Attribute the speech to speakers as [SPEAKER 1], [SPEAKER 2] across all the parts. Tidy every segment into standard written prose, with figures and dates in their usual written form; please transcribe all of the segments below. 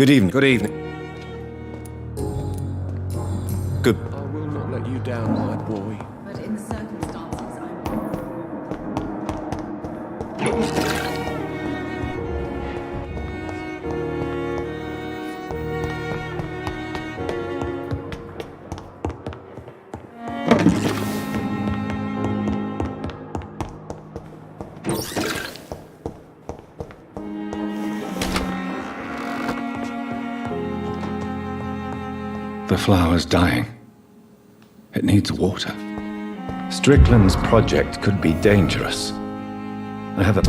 [SPEAKER 1] Good evening.
[SPEAKER 2] Good evening.
[SPEAKER 1] Good.
[SPEAKER 2] I will not let you down, my boy.
[SPEAKER 3] But in the circumstances,
[SPEAKER 1] The flower's dying. It needs water. Strickland's project could be dangerous. I have a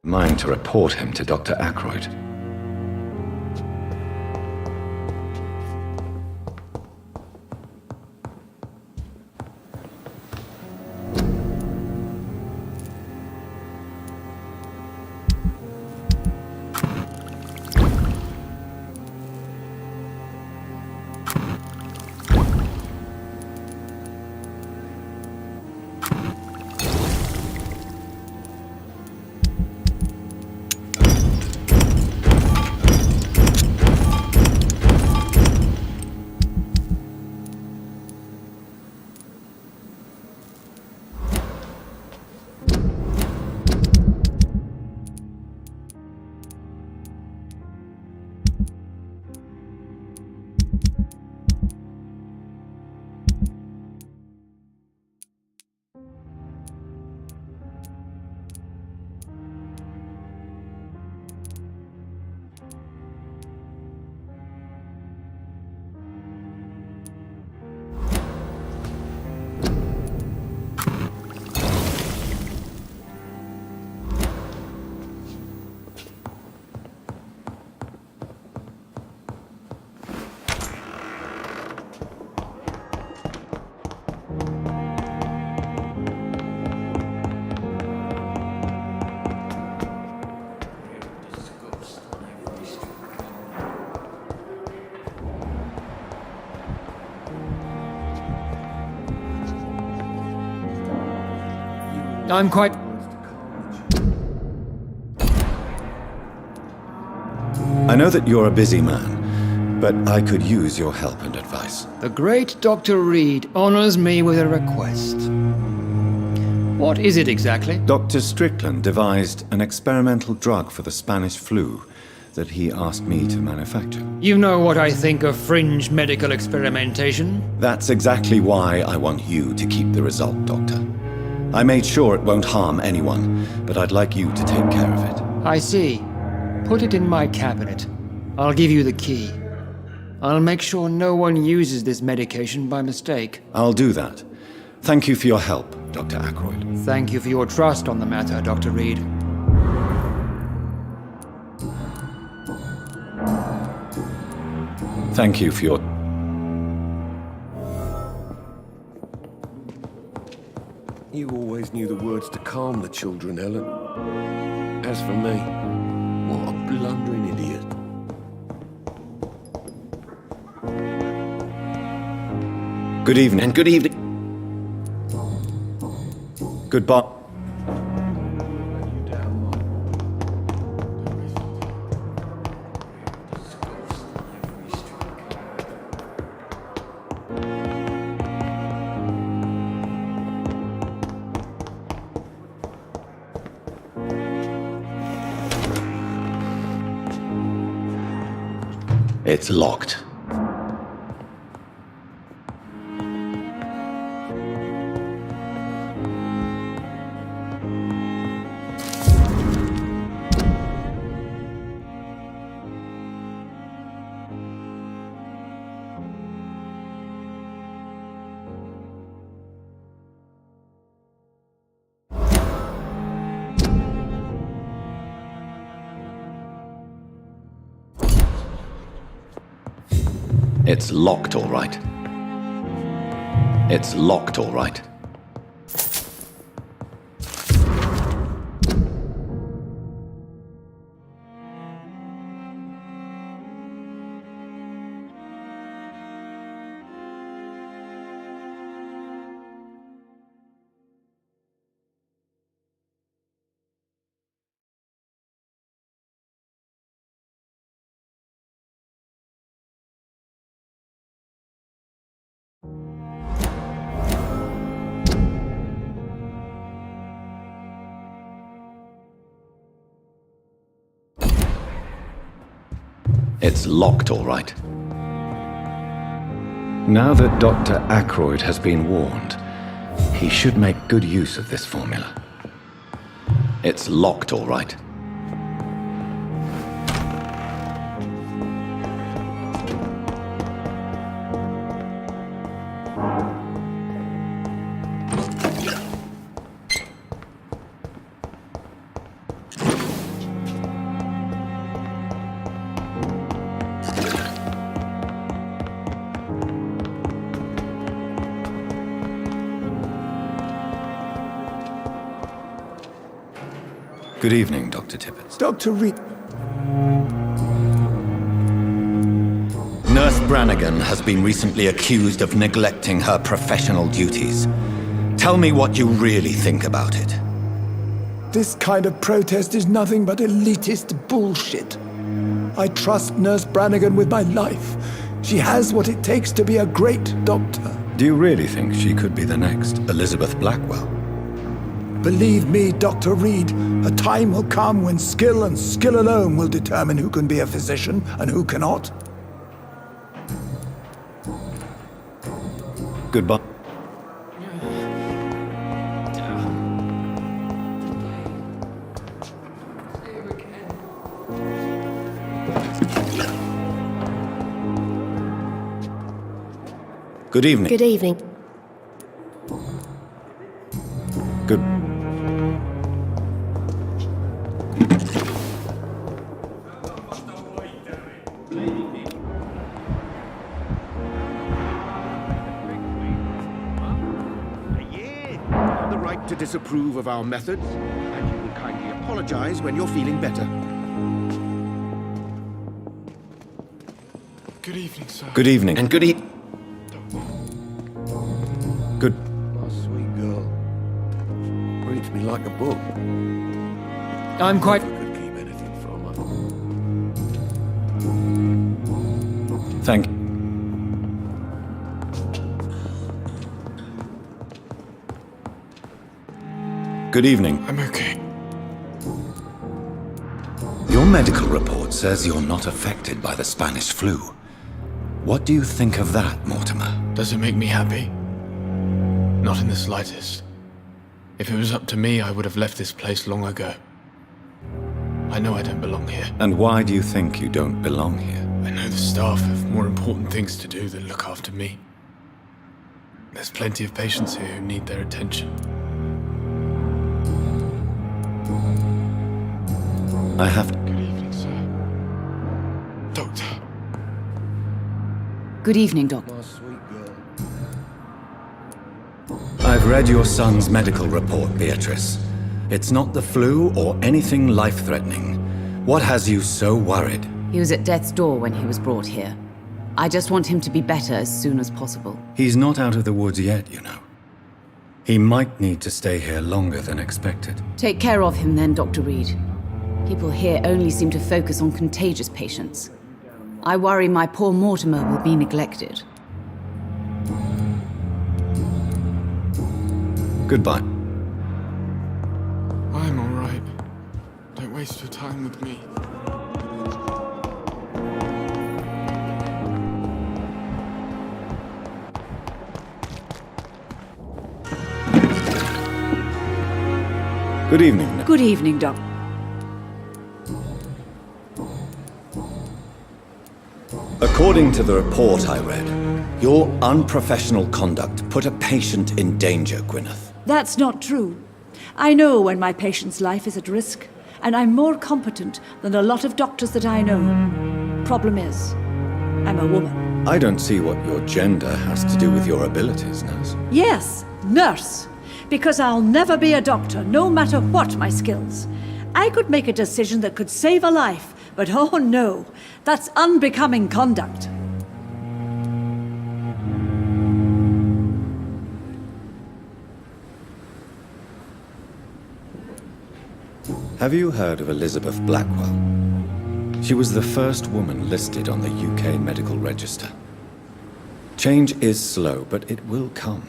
[SPEAKER 1] mind to report him to Dr. Ackroyd.
[SPEAKER 4] I'm quite...
[SPEAKER 1] I know that you're a busy man, but I could use your help and advice.
[SPEAKER 4] The great Dr. Reid honors me with a request. What is it exactly?
[SPEAKER 1] Dr. Strickland devised an experimental drug for the Spanish flu that he asked me to manufacture.
[SPEAKER 4] You know what I think of fringe medical experimentation?
[SPEAKER 1] That's exactly why I want you to keep the result, Doctor. I made sure it won't harm anyone, but I'd like you to take care of it.
[SPEAKER 4] I see. Put it in my cabinet. I'll give you the key. I'll make sure no one uses this medication by mistake.
[SPEAKER 1] I'll do that. Thank you for your help, Dr. Ackroyd.
[SPEAKER 4] Thank you for your trust on the matter, Dr. Reid.
[SPEAKER 1] Thank you for your...
[SPEAKER 2] You always knew the words to calm the children, Helen. As for me, what a blundering idiot.
[SPEAKER 1] Good evening.
[SPEAKER 2] And good evening.
[SPEAKER 1] Goodbye. It's locked. It's locked, all right. It's locked, all right. It's locked, all right. Now that Dr. Ackroyd has been warned, he should make good use of this formula. It's locked, all right. Good evening, Dr. Tippett.
[SPEAKER 2] Dr. Reed.
[SPEAKER 1] Nurse Brannigan has been recently accused of neglecting her professional duties. Tell me what you really think about it.
[SPEAKER 5] This kind of protest is nothing but elitist bullshit. I trust Nurse Brannigan with my life. She has what it takes to be a great doctor.
[SPEAKER 1] Do you really think she could be the next Elizabeth Blackwell?
[SPEAKER 5] Believe me, Dr. Reed, a time will come when skill and skill alone will determine who can be a physician and who cannot.
[SPEAKER 1] Goodbye. Good evening.
[SPEAKER 6] Good evening.
[SPEAKER 1] Good.
[SPEAKER 2] The right to disapprove of our methods, and you will kindly apologize when you're feeling better.
[SPEAKER 7] Good evening, sir.
[SPEAKER 1] Good evening. And good Good.
[SPEAKER 2] My sweet girl. Reads me like a book.
[SPEAKER 4] I'm quite...
[SPEAKER 2] I could keep anything from her.
[SPEAKER 1] Thank you. Good evening.
[SPEAKER 7] I'm okay.
[SPEAKER 1] Your medical report says you're not affected by the Spanish flu. What do you think of that, Mortimer?
[SPEAKER 7] Does it make me happy? Not in the slightest. If it was up to me, I would have left this place long ago. I know I don't belong here.
[SPEAKER 1] And why do you think you don't belong here?
[SPEAKER 7] I know the staff have more important things to do than look after me. There's plenty of patients here who need their attention.
[SPEAKER 1] I have to...
[SPEAKER 7] Good evening, sir. Doctor.
[SPEAKER 8] Good evening, Doctor.
[SPEAKER 2] My sweet girl.
[SPEAKER 1] I've read your son's medical report, Beatrice. It's not the flu or anything life-threatening. What has you so worried?
[SPEAKER 8] He was at death's door when he was brought here. I just want him to be better as soon as possible.
[SPEAKER 1] He's not out of the woods yet, you know. He might need to stay here longer than expected.
[SPEAKER 8] Take care of him then, Dr. Reed. People here only seem to focus on contagious patients. I worry my poor Mortimer will be neglected.
[SPEAKER 1] Goodbye.
[SPEAKER 7] I'm all right. Don't waste your time with me.
[SPEAKER 1] Good evening.
[SPEAKER 8] Good evening, Doctor.
[SPEAKER 1] According to the report I read, your unprofessional conduct put a patient in danger, Gwyneth.
[SPEAKER 9] That's not true. I know when my patient's life is at risk, and I'm more competent than a lot of doctors that I know. Problem is, I'm a woman.
[SPEAKER 1] I don't see what your gender has to do with your abilities, nurse.
[SPEAKER 9] Yes, nurse. Because I'll never be a doctor, no matter what my skills. I could make a decision that could save a life, but oh no, that's unbecoming conduct.
[SPEAKER 1] Have you heard of Elizabeth Blackwell? She was the first woman listed on the UK Medical Register. Change is slow, but it will come.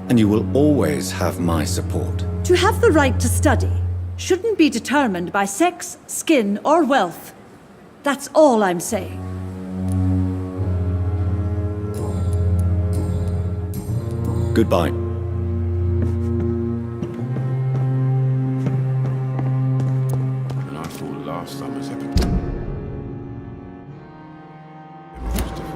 [SPEAKER 1] And you will always have my support.
[SPEAKER 9] To have the right to study shouldn't be determined by sex, skin, or wealth. That's all I'm saying.
[SPEAKER 1] Goodbye.
[SPEAKER 2] And I thought last time was epic. It was difficult.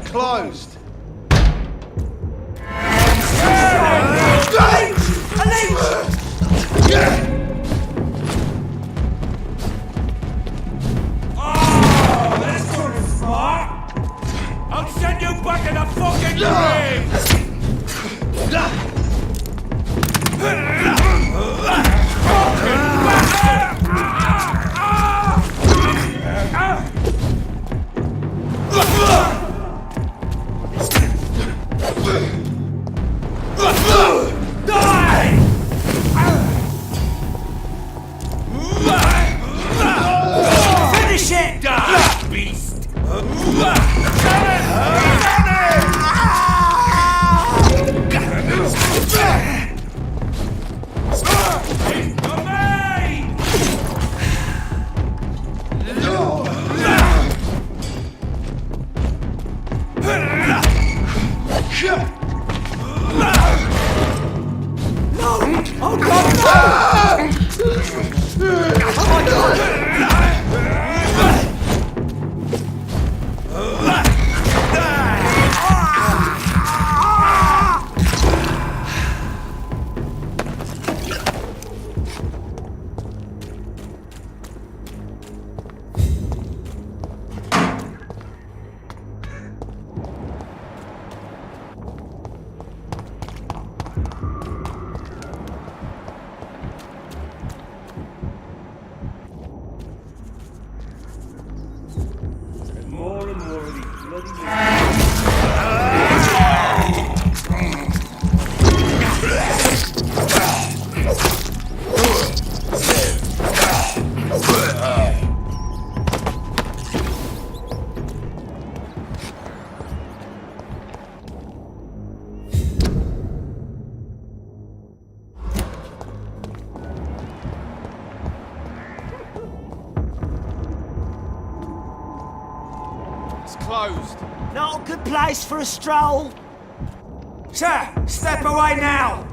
[SPEAKER 6] Closed.
[SPEAKER 2] I'll send you back in the fucking grave!
[SPEAKER 6] Finish it!
[SPEAKER 2] Die, beast! More and more of these bloody...
[SPEAKER 6] It's closed.
[SPEAKER 10] Not a good place for a stroll.
[SPEAKER 6] Sir, step away now!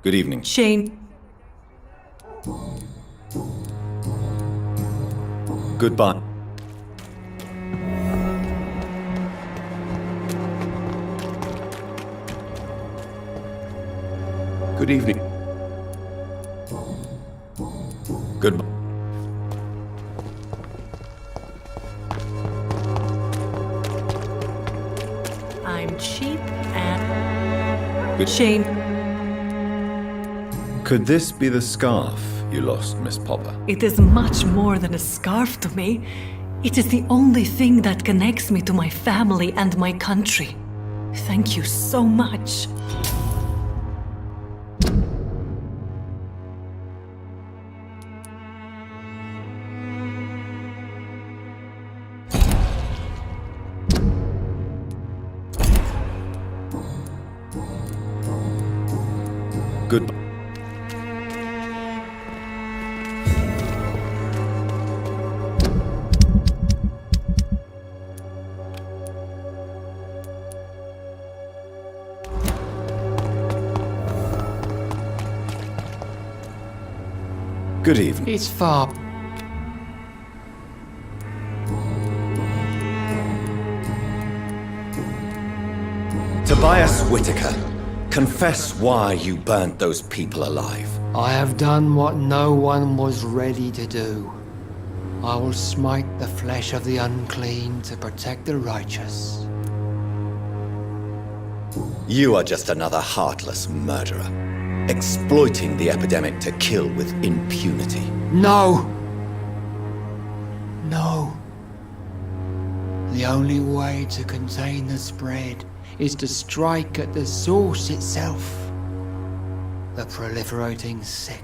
[SPEAKER 1] Good evening.
[SPEAKER 10] Shane.
[SPEAKER 1] Goodbye.
[SPEAKER 2] Good evening.
[SPEAKER 1] Goodbye.
[SPEAKER 10] I'm cheap and...
[SPEAKER 1] Good.
[SPEAKER 10] Shane.
[SPEAKER 1] Could this be the scarf you lost, Miss Popper?
[SPEAKER 10] It is much more than a scarf to me. It is the only thing that connects me to my family and my country. Thank you so much.
[SPEAKER 1] Goodbye. Good evening.
[SPEAKER 4] It's far.
[SPEAKER 1] Tobias Whitaker, confess why you burnt those people alive.
[SPEAKER 4] I have done what no one was ready to do. I will smite the flesh of the unclean to protect the righteous.
[SPEAKER 1] You are just another heartless murderer, exploiting the epidemic to kill with impunity.
[SPEAKER 4] No! No. The only way to contain the spread is to strike at the source itself. The proliferating sick.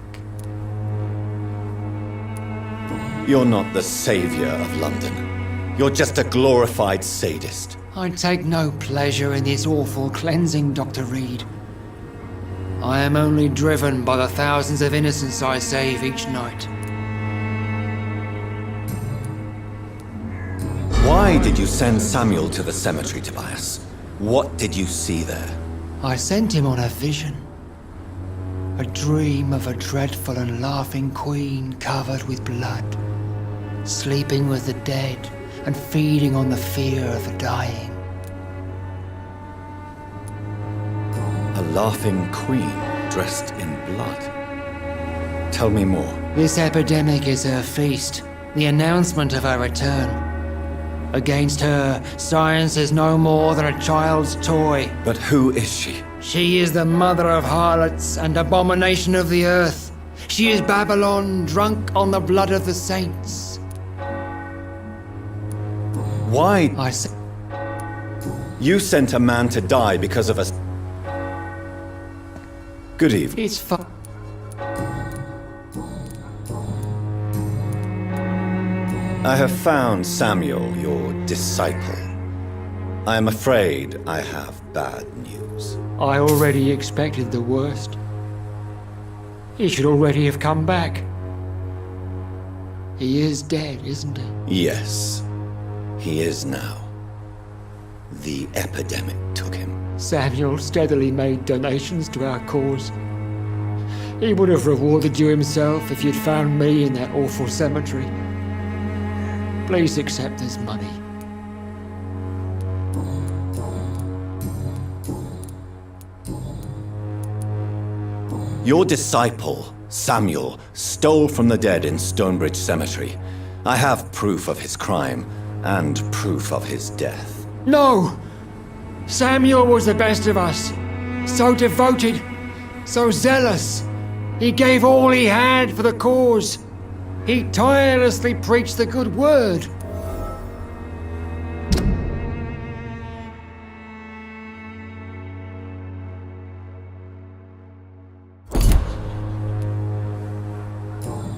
[SPEAKER 1] You're not the savior of London. You're just a glorified sadist.
[SPEAKER 4] I take no pleasure in this awful cleansing, Dr. Reed. I am only driven by the thousands of innocents I save each night.
[SPEAKER 1] Why did you send Samuel to the cemetery, Tobias? What did you see there?
[SPEAKER 4] I sent him on a vision. A dream of a dreadful and laughing queen covered with blood, sleeping with the dead and feeding on the fear of the dying.
[SPEAKER 1] laughing queen dressed in blood. Tell me more.
[SPEAKER 4] This epidemic is her feast, the announcement of her return. Against her, science is no more than a child's toy.
[SPEAKER 1] But who is she?
[SPEAKER 4] She is the mother of harlots and abomination of the earth. She is Babylon, drunk on the blood of the saints.
[SPEAKER 1] Why?
[SPEAKER 4] I say,
[SPEAKER 1] You sent a man to die because of a... Good evening.
[SPEAKER 4] it's fu-
[SPEAKER 1] I have found Samuel, your disciple. I am afraid I have bad news.
[SPEAKER 4] I already expected the worst. He should already have come back. He is dead, isn't he?
[SPEAKER 1] Yes, he is now. The epidemic took him.
[SPEAKER 4] Samuel steadily made donations to our cause. He would have rewarded you himself if you'd found me in that awful cemetery. Please accept this money.
[SPEAKER 1] Your disciple, Samuel, stole from the dead in Stonebridge Cemetery. I have proof of his crime and proof of his death.
[SPEAKER 4] No! Samuel was the best of us. So devoted, so zealous. He gave all he had for the cause. He tirelessly preached the good word.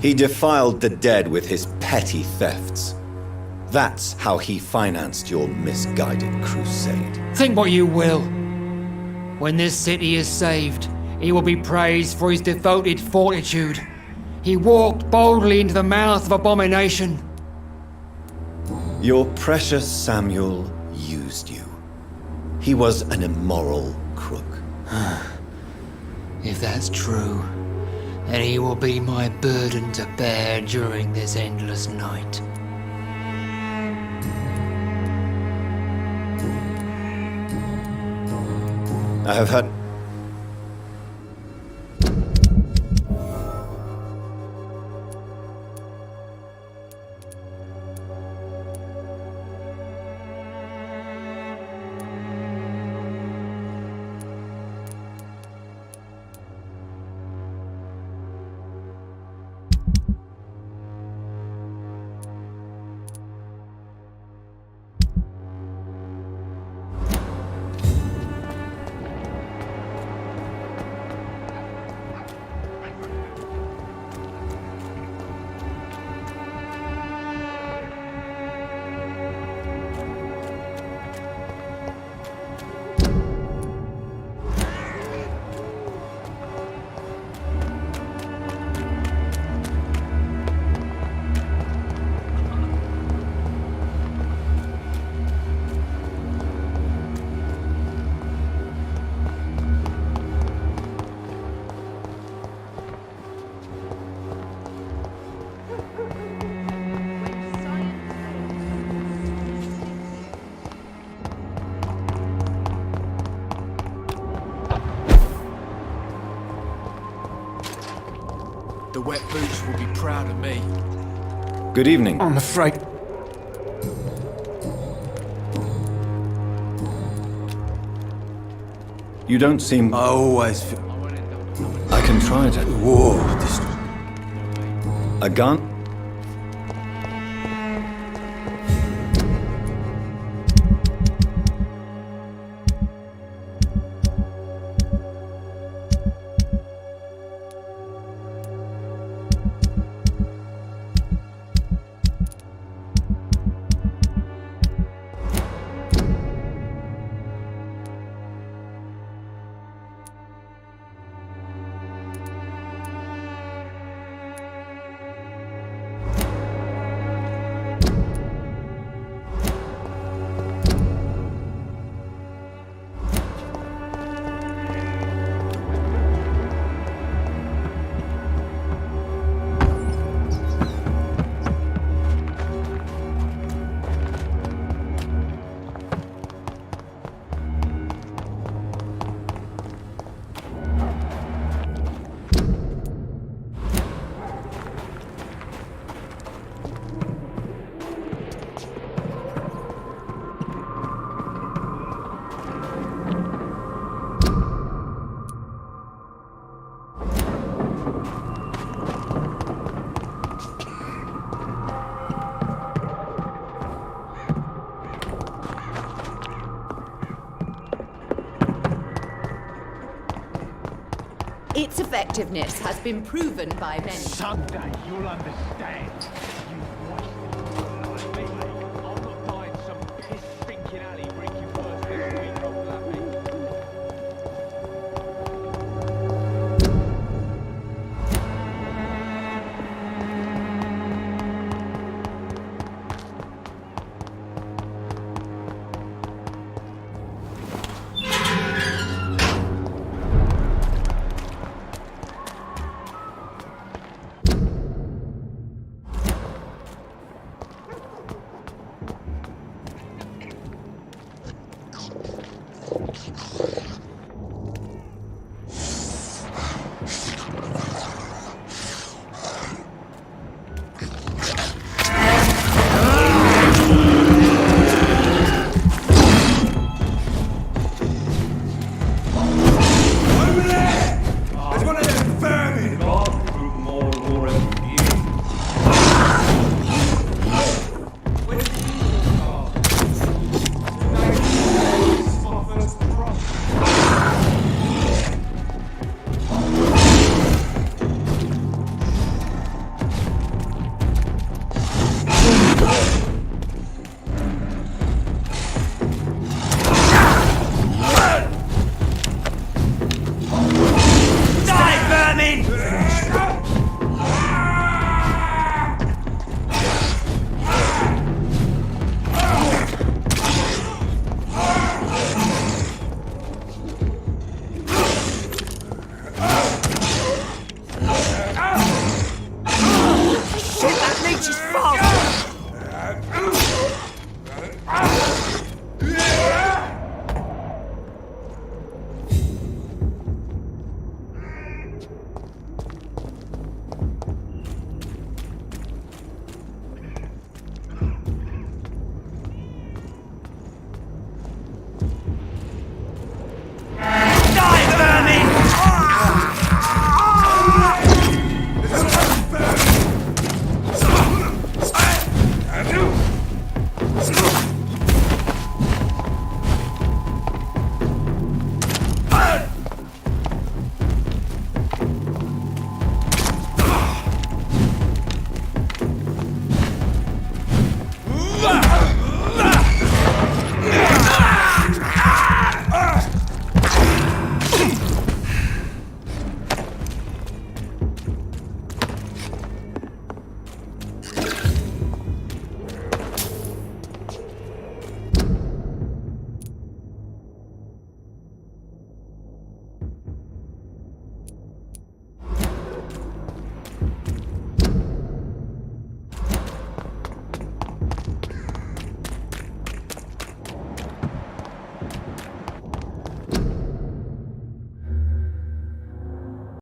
[SPEAKER 1] He defiled the dead with his petty thefts. That's how he financed your misguided crusade.
[SPEAKER 4] Think what you will. When this city is saved, he will be praised for his devoted fortitude. He walked boldly into the mouth of abomination.
[SPEAKER 1] Your precious Samuel used you. He was an immoral crook.
[SPEAKER 4] If that's true, then he will be my burden to bear during this endless night.
[SPEAKER 1] I have had...
[SPEAKER 6] The wet boots will be proud of me.
[SPEAKER 1] Good evening.
[SPEAKER 6] I'm afraid...
[SPEAKER 1] You don't seem...
[SPEAKER 6] I always feel...
[SPEAKER 1] I can try to...
[SPEAKER 6] Whoa, this...
[SPEAKER 1] A gun?
[SPEAKER 3] Its effectiveness has been proven by many.
[SPEAKER 11] Someday you'll understand. You've wasted your life. I'll not find some piss-stinking alley bring you first this week, old lappy.